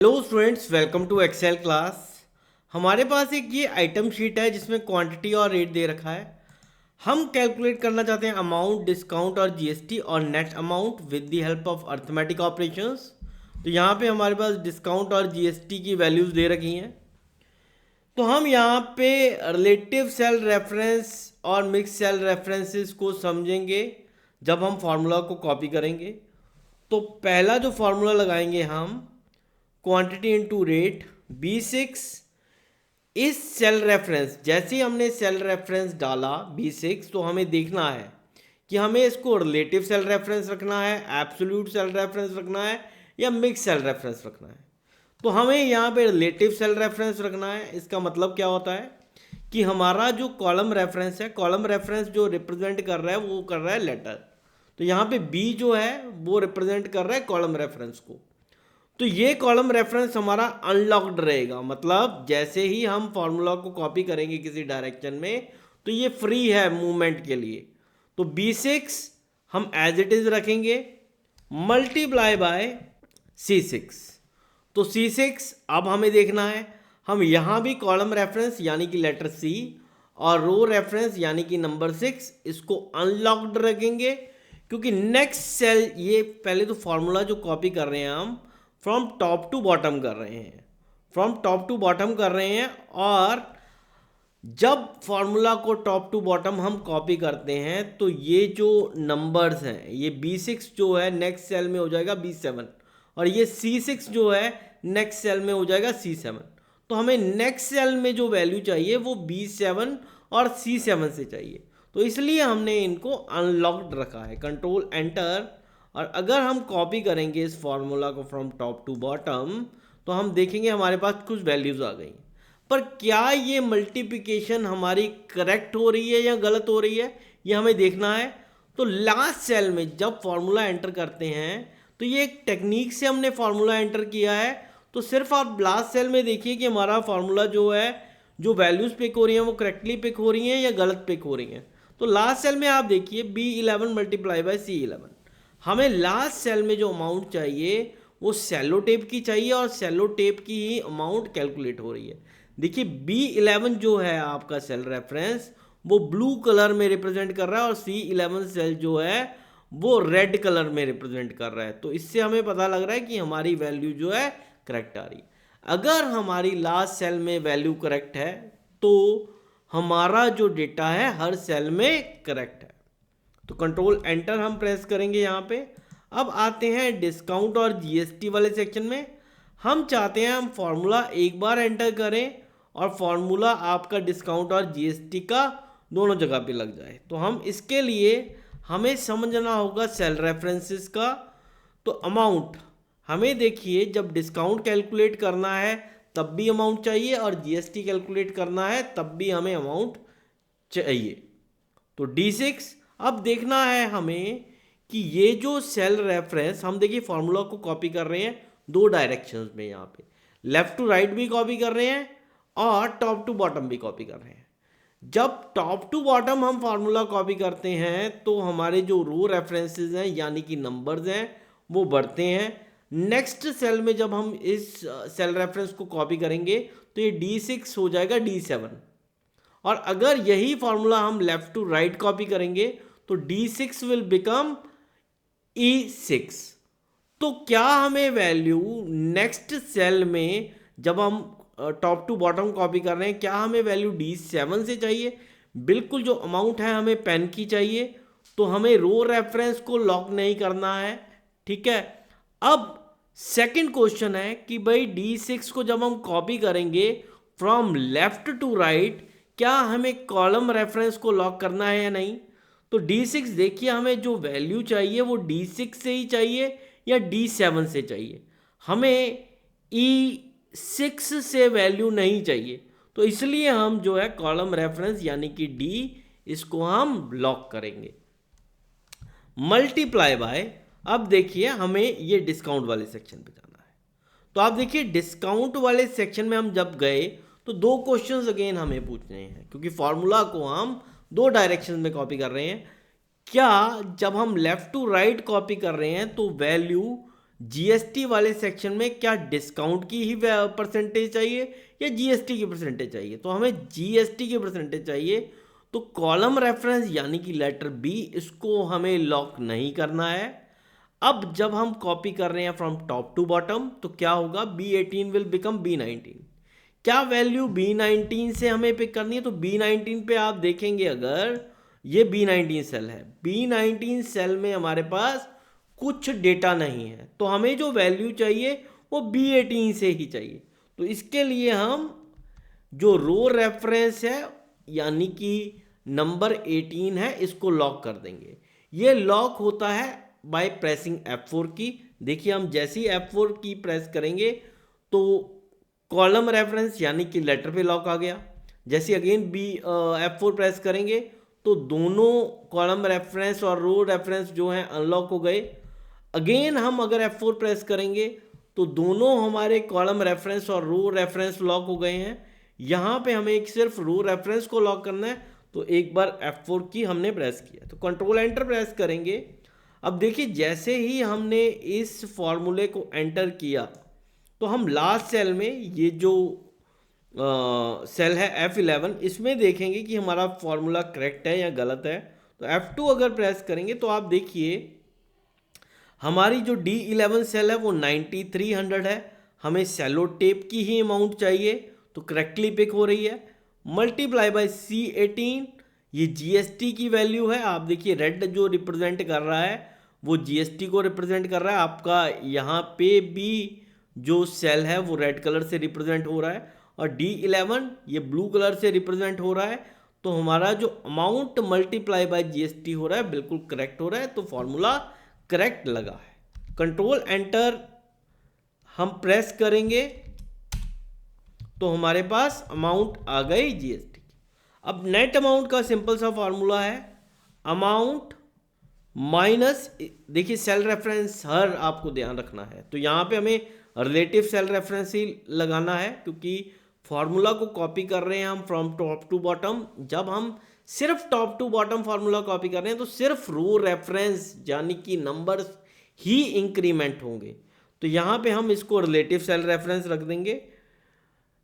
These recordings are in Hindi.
Hello students, welcome to excel class. हमारे पास एक ये आइटम शीट है जिसमें क्वांटिटी और रेट दे रखा है। हम कैलकुलेट करना चाहते हैं अमाउंट, डिस्काउंट और जीएसटी और net amount with the help of arithmetic operations. तो यहाँ पे हमारे पास डिस्काउंट और जीएसटी की वैल्यूज़ दे रखी हैं। तो हम यहाँ पे रिलेटिव सेल रेफरेंस और मिक्स सेल रेफरेंसेस को समझेंगे जब हम फार्मूला को कॉपी करेंगे। तो पहला जो फार्मूला लगाएंगे हम, क्वांटिटी इनटू रेट B6 इस सेल रेफरेंस। जैसे ही हमने सेल रेफरेंस डाला B6, तो हमें देखना है कि हमें इसको रिलेटिव सेल रेफरेंस रखना है, एब्सोल्यूट सेल रेफरेंस रखना है या मिक्स सेल रेफरेंस रखना है। तो हमें यहाँ पे रिलेटिव सेल रेफरेंस रखना है। इसका मतलब क्या होता है कि हमारा जो कॉलम रेफरेंस है, कॉलम रेफरेंस जो रिप्रेजेंट कर रहा है वो कर रहा है लेटर। तो यहाँ पे B जो है वो रिप्रेजेंट कर रहा है कॉलम रेफरेंस को। तो ये कॉलम रेफरेंस हमारा अनलॉक्ड रहेगा, मतलब जैसे ही हम फॉर्मूला को कॉपी करेंगे किसी डायरेक्शन में तो ये फ्री है मूवमेंट के लिए। तो B6 हम एज इट इज रखेंगे, मल्टीप्लाई बाय C6। तो C6 अब हमें देखना है, हम यहाँ भी कॉलम रेफरेंस यानी कि लेटर C और रो रेफरेंस यानी कि नंबर 6 इसको अनलॉक्ड रखेंगे, क्योंकि नेक्स्ट सेल, ये पहले तो फॉर्मूला जो कॉपी कर रहे हैं हम फ्रॉम टॉप टू बॉटम कर रहे हैं, फ्रॉम टॉप टू बॉटम कर रहे हैं। और जब फॉर्मूला को टॉप टू बॉटम हम कॉपी करते हैं तो ये जो नंबर्स हैं, ये B6 जो है नेक्स्ट सेल में हो जाएगा B7 और ये C6 जो है नेक्स्ट सेल में हो जाएगा C7। तो हमें नेक्स्ट सेल में जो वैल्यू चाहिए वो B7 और C7 से चाहिए, तो इसलिए हमने इनको अनलॉक्ड रखा है, कंट्रोल एंटर। और अगर हम कॉपी करेंगे इस फॉर्मूला को फ्रॉम टॉप टू बॉटम तो हम देखेंगे हमारे पास कुछ वैल्यूज़ आ गई। पर क्या ये मल्टीप्लिकेशन हमारी करेक्ट हो रही है या गलत हो रही है, ये हमें देखना है। तो लास्ट सेल में जब फॉर्मूला एंटर करते हैं तो ये एक टेक्निक से हमने फॉर्मूला एंटर किया है। तो सिर्फ आप लास्ट सेल में देखिए कि हमारा फॉर्मूला जो है, जो वैल्यूज़ पिक हो रही हैं वो करेक्टली पिक हो रही हैं या गलत पिक हो रही हैं। तो लास्ट सेल में आप देखिए B11 मल्टीप्लाई बाय C11। हमें लास्ट सेल में जो अमाउंट चाहिए वो सेलो टेप की चाहिए और सेलो टेप की ही अमाउंट कैलकुलेट हो रही है। देखिए B11 जो है आपका सेल रेफरेंस वो ब्लू कलर में रिप्रेजेंट कर रहा है और C11 सेल जो है वो रेड कलर में रिप्रेजेंट कर रहा है। तो इससे हमें पता लग रहा है कि हमारी वैल्यू जो है करेक्ट आ रही है। अगर हमारी लास्ट सेल में वैल्यू करेक्ट है तो हमारा जो डेटा है हर सेल में करेक्ट है। तो कंट्रोल एंटर हम प्रेस करेंगे यहाँ पे। अब आते हैं डिस्काउंट और जीएसटी वाले सेक्शन में। हम चाहते हैं हम फॉर्मूला एक बार एंटर करें और फॉर्मूला आपका डिस्काउंट और जीएसटी का दोनों जगह पे लग जाए। तो हम इसके लिए हमें समझना होगा सेल रेफरेंसेस का। तो अमाउंट, हमें देखिए जब डिस्काउंट कैलकुलेट करना है तब भी अमाउंट चाहिए और जीएसटी कैलकुलेट करना है तब भी हमें अमाउंट चाहिए। तो D6 अब देखना है हमें कि ये जो सेल रेफरेंस, हम देखिए फॉर्मूला को कॉपी कर रहे हैं दो डायरेक्शंस में, यहाँ पे लेफ्ट टू राइट भी कॉपी कर रहे हैं और टॉप टू बॉटम भी कॉपी कर रहे हैं। जब टॉप टू बॉटम हम फार्मूला कॉपी करते हैं तो हमारे जो रो रेफरेंसेस हैं यानी कि नंबर्स हैं वो बढ़ते हैं। नेक्स्ट सेल में जब हम इस सेल रेफरेंस को कॉपी करेंगे तो ये D6 हो जाएगा D7। और अगर यही फॉर्मूला हम लेफ्ट टू राइट कॉपी करेंगे तो D6 विल बिकम E6। तो क्या हमें वैल्यू नेक्स्ट सेल में जब हम टॉप टू बॉटम कॉपी कर रहे हैं, क्या हमें वैल्यू D7 से चाहिए? बिल्कुल, जो अमाउंट है हमें पेन की चाहिए। तो हमें रो रेफरेंस को लॉक नहीं करना है, ठीक है। अब सेकंड क्वेश्चन है कि भाई D6 को जब हम कॉपी करेंगे फ्रॉम लेफ्ट टू राइट, क्या हमें कॉलम रेफरेंस को लॉक करना है या नहीं? तो D6 देखिए, हमें जो वैल्यू चाहिए वो D6 से ही चाहिए या D7 से चाहिए। हमें E6 से वैल्यू नहीं चाहिए, तो इसलिए हम जो है कॉलम रेफरेंस यानी कि D, इसको हम लॉक करेंगे। मल्टीप्लाई बाय, अब देखिए हमें ये डिस्काउंट वाले सेक्शन पे जाना है। तो आप देखिए डिस्काउंट वाले सेक्शन में हम जब गए तो दो क्वेश्चंस अगेन हमें पूछने हैं, क्योंकि फॉर्मूला को हम दो डायरेक्शन में कॉपी कर रहे हैं। क्या जब हम लेफ्ट टू राइट कॉपी कर रहे हैं तो वैल्यू जीएसटी वाले सेक्शन में क्या डिस्काउंट की ही परसेंटेज चाहिए या जीएसटी की परसेंटेज चाहिए, तो हमें जीएसटी की परसेंटेज चाहिए। तो कॉलम रेफरेंस यानी कि लेटर बी, इसको हमें लॉक नहीं करना है। अब जब हम कॉपी कर रहे हैं फ्रॉम टॉप टू बॉटम तो क्या होगा, B18 विल बिकम B19। क्या वैल्यू B19 से हमें पिक करनी है, तो B19 पे आप देखेंगे अगर ये B19 सेल है, B19 सेल में हमारे पास कुछ डेटा नहीं है, तो हमें जो वैल्यू चाहिए वो B18 से ही चाहिए। तो इसके लिए हम जो रो रेफरेंस है यानी कि नंबर 18 है, इसको लॉक कर देंगे। ये लॉक होता है बाय प्रेसिंग F4 की। देखिए हम जैसे ही F4 की प्रेस करेंगे तो कॉलम रेफरेंस यानी कि लेटर पे लॉक आ गया। जैसे अगेन F4 प्रेस करेंगे तो दोनों कॉलम रेफरेंस और रो रेफरेंस जो हैं अनलॉक हो गए। अगेन हम अगर F4 प्रेस करेंगे तो दोनों हमारे कॉलम रेफरेंस और रो रेफरेंस लॉक हो गए हैं। यहाँ पे हमें एक सिर्फ रो रेफरेंस को लॉक करना है, तो एक बार F4 की हमने प्रेस किया तो कंट्रोल एंटर प्रेस करेंगे। अब देखिए जैसे ही हमने इस फॉर्मूले को एंटर किया तो हम लास्ट सेल में ये जो सेल है F11, इसमें देखेंगे कि हमारा फॉर्मूला करेक्ट है या गलत है। तो F2 अगर प्रेस करेंगे तो आप देखिए हमारी जो D11 सेल है वो 9300 है। हमें सेलो टेप की ही अमाउंट चाहिए, तो करेक्टली पिक हो रही है। मल्टीप्लाई बाय C18, ये जीएसटी की वैल्यू है। आप देखिए रेड जो रिप्रेजेंट कर रहा है वो जीएसटी को रिप्रेजेंट कर रहा है। आपका यहाँ पे भी जो सेल है वो रेड कलर से रिप्रेजेंट हो रहा है और D11 ये ब्लू कलर से रिप्रेजेंट हो रहा है। तो हमारा जो अमाउंट मल्टीप्लाई बाय जीएसटी हो रहा है बिल्कुल करेक्ट हो रहा है, तो फॉर्मूला करेक्ट लगा है। कंट्रोल एंटर हम प्रेस करेंगे तो हमारे पास अमाउंट आ गई जीएसटी की। अब नेट अमाउंट का सिंपल सा फॉर्मूला है अमाउंट माइनस, देखिए सेल रेफरेंस हर आपको ध्यान रखना है, तो यहाँ पे हमें रिलेटिव सेल रेफरेंस ही लगाना है क्योंकि फॉर्मूला को कॉपी कर रहे हैं हम फ्रॉम टॉप टू बॉटम। जब हम सिर्फ top to bottom formula copy कर रहे हैं तो सिर्फ रो रेफरेंस यानी कि नंबर्स ही इंक्रीमेंट होंगे। तो यहाँ पे हम इसको रिलेटिव सेल रेफरेंस रख देंगे।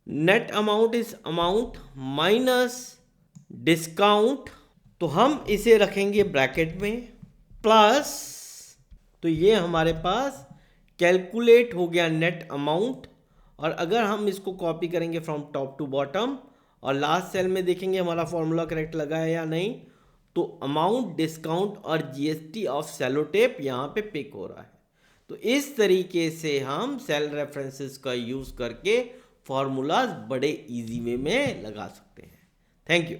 Net amount is amount minus discount, तो हम इसे रखेंगे ब्रैकेट में प्लस, तो ये हमारे पास कैलकुलेट हो गया नेट अमाउंट। और अगर हम इसको कॉपी करेंगे फ्रॉम टॉप टू बॉटम और लास्ट सेल में देखेंगे हमारा फॉर्मूला करेक्ट लगा है या नहीं, तो अमाउंट डिस्काउंट और जीएसटी ऑफ सेलो टेप यहाँ पे पिक हो रहा है। तो इस तरीके से हम सेल रेफरेंसेस का यूज़ करके फॉर्मूलाज बड़े इजी वे में लगा सकते हैं। Thank you.